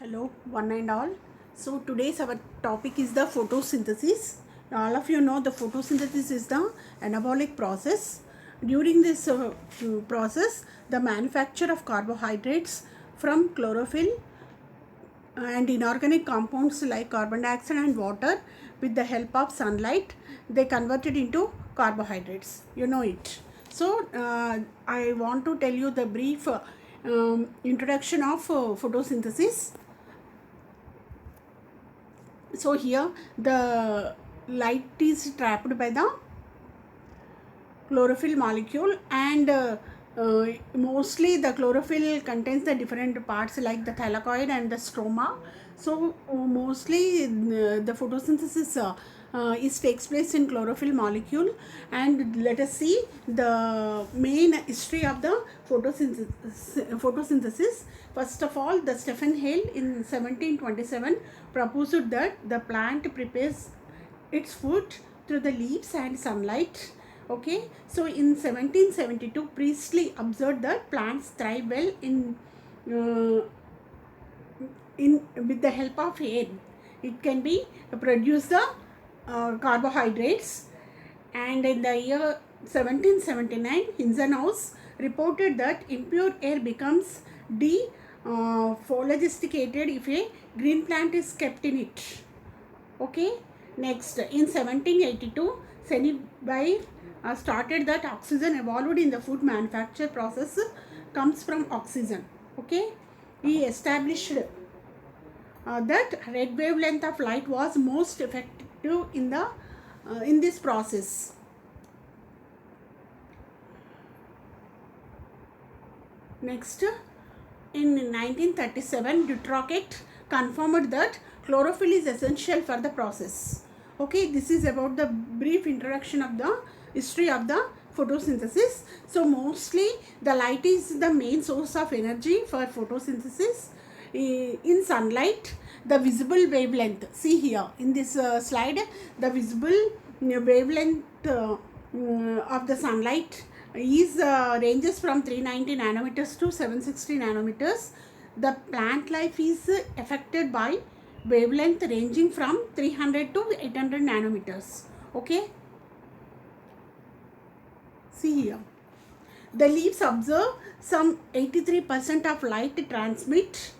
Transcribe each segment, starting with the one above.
Hello, one and all. So today's our topic is the photosynthesis. All of you know the photosynthesis is the anabolic process. During this process, the manufacture of carbohydrates from chlorophyll and inorganic compounds like carbon dioxide and water with the help of sunlight, they converted into carbohydrates. You know it. So I want to tell you the brief introduction of photosynthesis. So here the light is trapped by the chlorophyll molecule, and mostly the chlorophyll contains the different parts like the thylakoid and the stroma. So mostly the photosynthesis is takes place in chlorophyll molecule. And let us see the main history of the photosynthesis. First of all, the Stephen Hale in 1727 proposed that the plant prepares its food through the leaves and sunlight. Okay, so in 1772 Priestley observed that plants thrive well uh, in with the help of air. It can be produce the carbohydrates. And in the year 1779 Hinsenhaus reported that impure air becomes phlogisticated if a green plant is kept in it. Okay, next in 1782 Senneweir started that oxygen evolved in the food manufacture process comes from oxygen. Okay, he established that red wavelength of light was most effective in this process. Next, in 1937 Dutrocket confirmed that chlorophyll is essential for the process. Okay, this is about the brief introduction of the history of the photosynthesis. So mostly the light is the main source of energy for photosynthesis. In sunlight, the visible wavelength, see here in this slide, the visible wavelength of the sunlight is ranges from 390 nanometers to 760 nanometers. The plant life is affected by wavelength ranging from 300 to 800 nanometers. Okay, see here, the leaves observe some 83% of light, transmit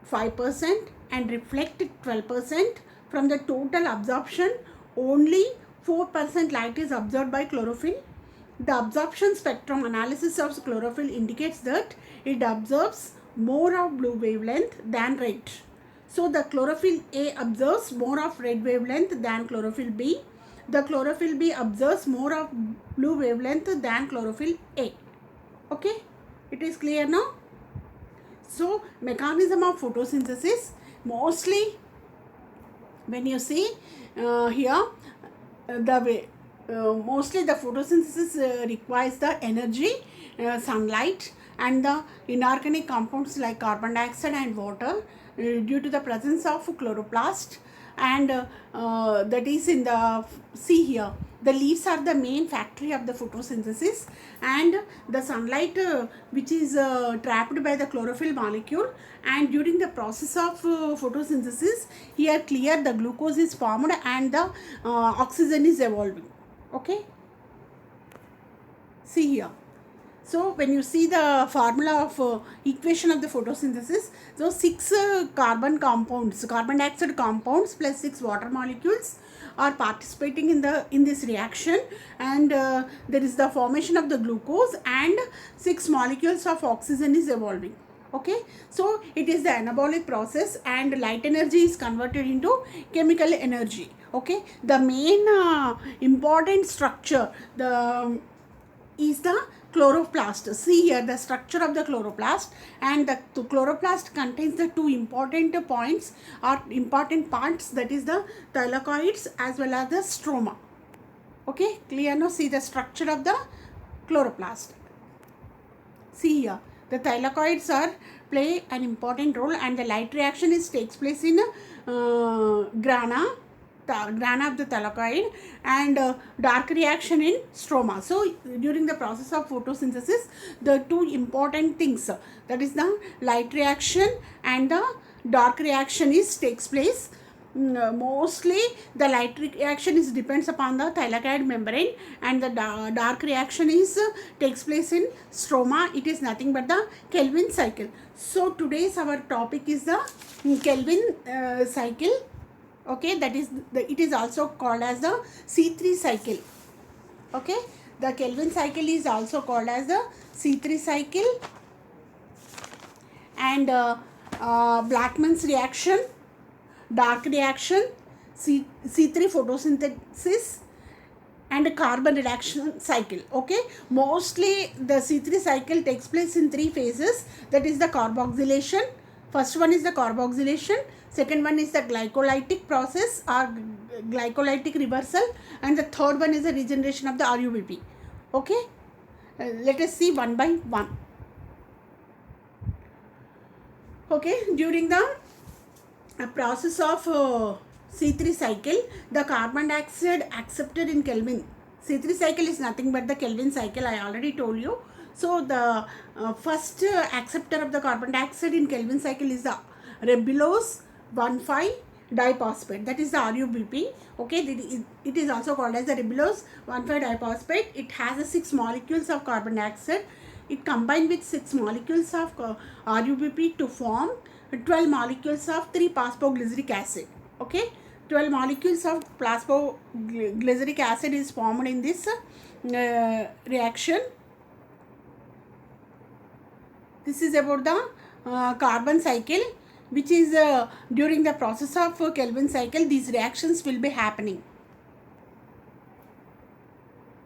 5% and reflect 12%. From the total absorption, only 4% light is absorbed by chlorophyll. The absorption spectrum analysis of chlorophyll indicates that it absorbs more of blue wavelength than red. So the chlorophyll A absorbs more of red wavelength than chlorophyll B. The chlorophyll B absorbs more of blue wavelength than chlorophyll A. Okay, it is clear now. So mechanism of photosynthesis, mostly when you see here the way mostly the photosynthesis requires the energy, sunlight and the inorganic compounds like carbon dioxide and water due to the presence of chloroplast. And that is in the, see here, the leaves are the main factory of the photosynthesis, and the sunlight which is trapped by the chlorophyll molecule. And during the process of photosynthesis, here clear the glucose is formed and the oxygen is evolving. Okay, see here. So when you see the formula of equation of the photosynthesis, so 6 carbon compounds, carbon dioxide compounds plus 6 water molecules are participating in this reaction, and there is the formation of the glucose and 6 molecules of oxygen is evolving. Okay, so it is the anabolic process and light energy is converted into chemical energy. Okay, the main important structure is the chloroplast. See here the structure of the chloroplast, and the chloroplast contains the two important points or important parts, that is the thylakoids as well as the stroma. Okay, clear now? See the structure of the chloroplast. See here, the thylakoids are play an important role, and the light reaction takes place in grana, grana of the thylakoid, and dark reaction in stroma. So during the process of photosynthesis, the two important things, that is the light reaction and the dark reaction is takes place. Mostly the light reaction is depends upon the thylakoid membrane, and the dark reaction is takes place in stroma. It is nothing but the Kelvin cycle. So today's our topic is the Kelvin cycle. Okay, that is it is also called as the C3 cycle. Okay, the Kelvin cycle is also called as the C3 cycle. And Blackman's reaction, dark reaction, C3 photosynthesis, and carbon reduction cycle. Okay, mostly the C3 cycle takes place in three phases, that is the carboxylation. First one is the carboxylation, second one is the glycolytic process or glycolytic reversal, and the third one is the regeneration of the RUBP. Okay, let us see one by one. Okay, during the process of C3 cycle, the carbon dioxide accepted in Kelvin. C3 cycle is nothing but the Kelvin cycle, I already told you. So the first acceptor of the carbon dioxide in Kelvin cycle is the ribulose 1,5 diphosphate, that is the RUBP. Okay, it is also called as the ribulose 1,5 diphosphate. It has 6 molecules of carbon dioxide. It combined with 6 molecules of RUBP to form 12 molecules of 3-phosphoglyceric acid. Okay, 12 molecules of phosphoglyceric acid is formed in this reaction. This is about the carbon cycle, which is during the process of Kelvin cycle, these reactions will be happening.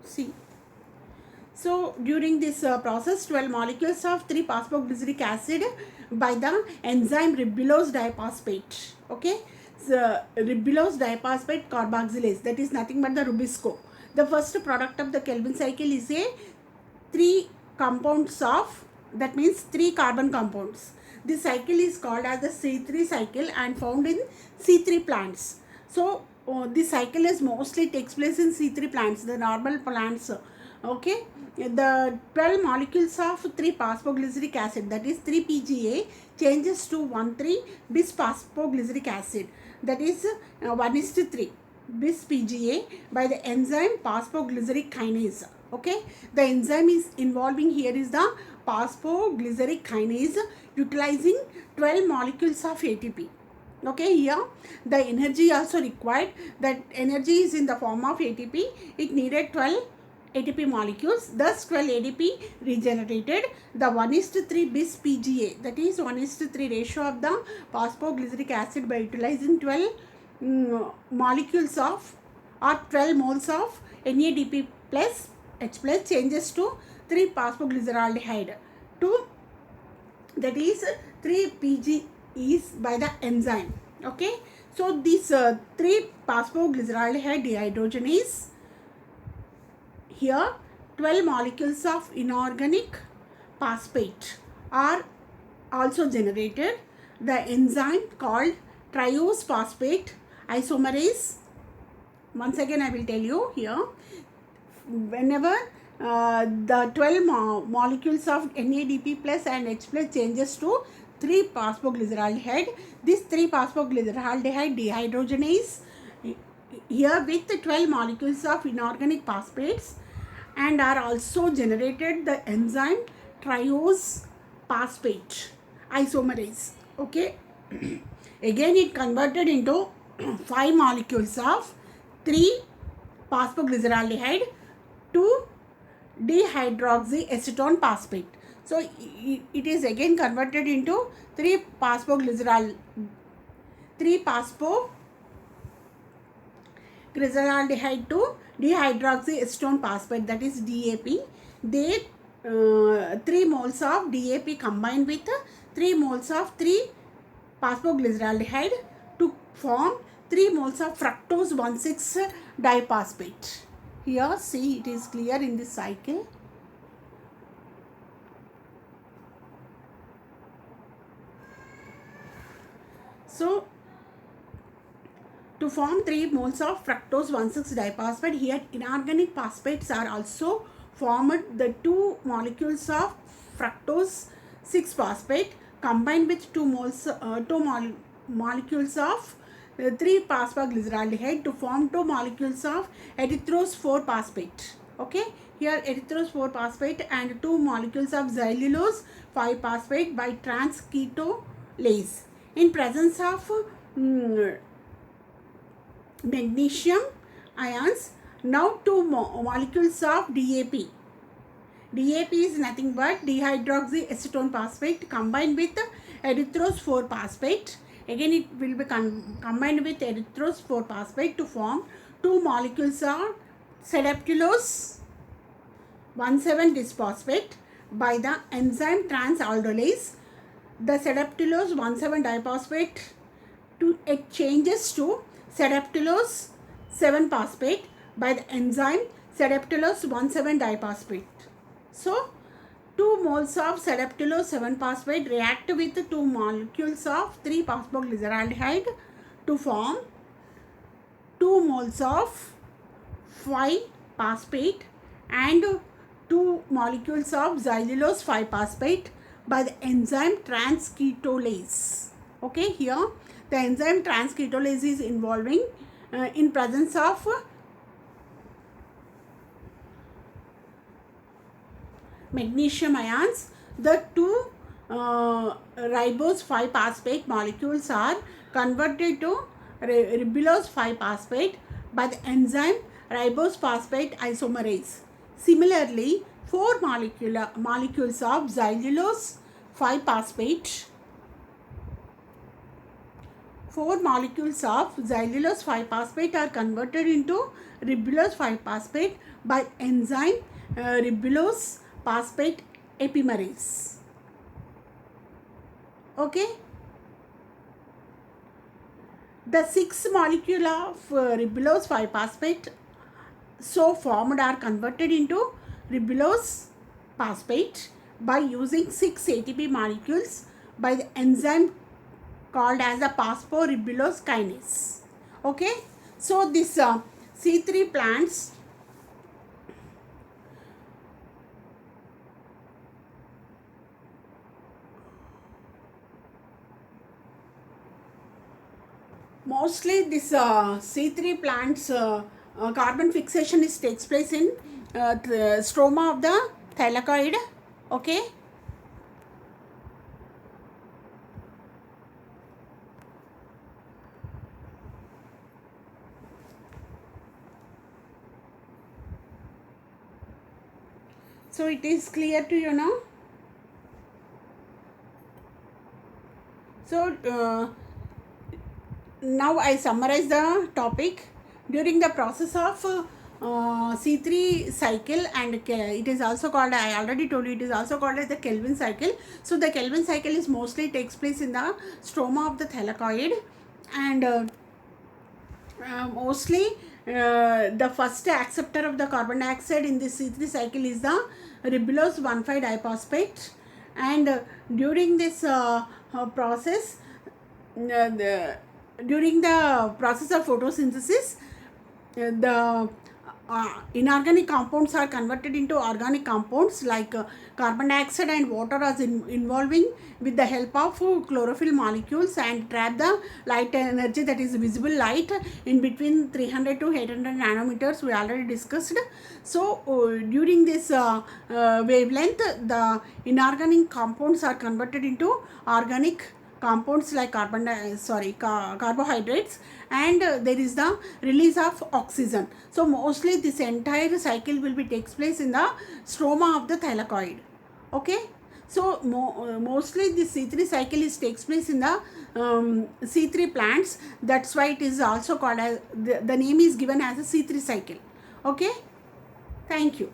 See. So during this process, 12 molecules of 3-phosphoglyceric acid by the enzyme ribulose diphosphate. Okay, so ribulose diphosphate carboxylase, that is nothing but the Rubisco. The first product of the Kelvin cycle is a 3 compounds of, that means 3 carbon compounds. This cycle is called as the C3 cycle and found in C3 plants. So this cycle is mostly takes place in C3 plants, the normal plants. Okay, the 12 molecules of 3-phosphoglyceric acid, that is 3-PGA, changes to 1,3-bis-phosphoglyceric acid, that is 1:3 bis-PGA by the enzyme phosphoglyceric kinase. Okay, the enzyme is involving here is the phosphoglyceric kinase, utilizing 12 molecules of ATP. Okay, here the energy also required, that energy is in the form of ATP. It needed 12 ATP molecules, thus 12 ADP regenerated. The 1:3 bis PGA, that is 1:3 ratio of the phosphoglyceric acid by utilizing 12 molecules of or 12 moles of NADP plus H plus changes to 3-phosphoglyceraldehyde to, that is 3-PG is by the enzyme. Okay, so this 3-phosphoglyceraldehyde dehydrogenase, here 12 molecules of inorganic phosphate are also generated. The enzyme called triose phosphate isomerase, once again I will tell you here, whenever the 12 molecules of NADP plus and H plus changes to 3-phosphoglyceraldehyde, this 3-phosphoglyceraldehyde dehydrogenase here with 12 molecules of inorganic phosphates and are also generated the enzyme triose phosphate isomerase. Okay, again it converted into 5 molecules of 3-phosphoglyceraldehyde to dehydroxyacetone phosphate. So it is again converted into 3-phosphoglyceraldehyde to dehydroxyacetone phosphate, that is DAP. They 3 moles of DAP combined with 3 moles of 3-phosphoglyceraldehyde to form 3 moles of fructose 1,6 diphosphate. Here see, it is clear in this cycle. So to form 3 moles of fructose 1,6-diphosphate. Here inorganic phosphates are also formed. The 2 molecules of fructose 6-phosphate combined with 2 molecules of 3-phosphoglyceraldehyde to form 2 molecules of erythrose 4-phosphate. Okay, here erythrose 4-phosphate and 2 molecules of xylulose 5-phosphate by transketolase. In presence of magnesium ions, now 2 molecules of DAP. DAP is nothing but dihydroxyacetone phosphate combined with erythrose 4-phosphate. Again it will be combined with erythrose 4-phosphate to form 2 molecules of sedaptulose 1,7-disphosphate by the enzyme transaldolase. The sedaptulose 1,7-diphosphate it changes to sedaptulose 7-phosphate by the enzyme sedaptulose 1,7-diphosphate. So 2 moles of sedaptulose 7-phosphate react with 2 molecules of 3-phosphoglyceraldehyde to form 2 moles of 5-phosphate and 2 molecules of xylulose 5-phosphate by the enzyme transketolase. Okay, here the enzyme transketolase is involving in presence of magnesium ions. The 2 ribose 5-phosphate molecules are converted to ribulose 5-phosphate by the enzyme ribose phosphate isomerase. Similarly, 4 molecules of xylulose 5-phosphate 4 molecules of xylulose 5-phosphate are converted into ribulose 5-phosphate by enzyme ribulose phosphate epimerase. Okay. The 6 molecule of ribulose 5-phosphate so formed are converted into ribulose phosphate by using 6 ATP molecules by the enzyme called as a phosphorybbulose kinase. Okay, so this C3 plants mostly this C3 plants carbon fixation takes place in the stroma of the thylakoid. Okay. So it is clear to you now. So now I summarize the topic. During the process of C3 cycle, and it is also called, I already told you, it is also called as the Kelvin cycle. So the Kelvin cycle is mostly takes place in the stroma of the thylakoid, and mostly the first acceptor of the carbon dioxide in this C3 cycle is the ribulose 1,5-diphosphate, and during this process, during the process of photosynthesis, the inorganic compounds are converted into organic compounds like carbon dioxide and water are involving with the help of chlorophyll molecules and trap the light energy, that is visible light, in between 300 to 800 nanometers we already discussed. So during this wavelength, the inorganic compounds are converted into organic compounds like carbohydrates, and there is the release of oxygen. So mostly this entire cycle will be takes place in the stroma of the thylakoid. Okay, so mostly this C3 cycle takes place in the C3 plants. That's why it is also called as the name is given as a C3 cycle. Okay, thank you.